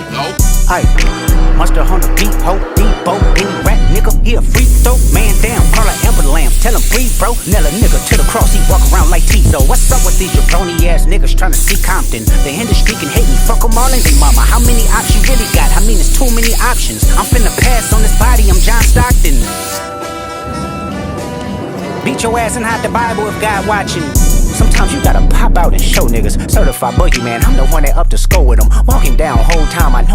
we go. Aye, Monster on the beat, ho, Debo, any rap nigga, he a free throw. Man down, call her Amber Lamb, tell him breathe, bro. Nail a nigga to the cross, he walk around like Tito. What's up with these jabroni ass niggas tryna see Compton? The industry can hate me, fuck them all and they mama. How many options you really got? I mean, it's too many options. I'm finna pass on this body, I'm John Stockton. Beat your ass and hide the Bible if God watching. Sometimes you gotta pop out and show niggas. Certified boogeyman, I'm the one that up to score with them. Walking down whole time, I know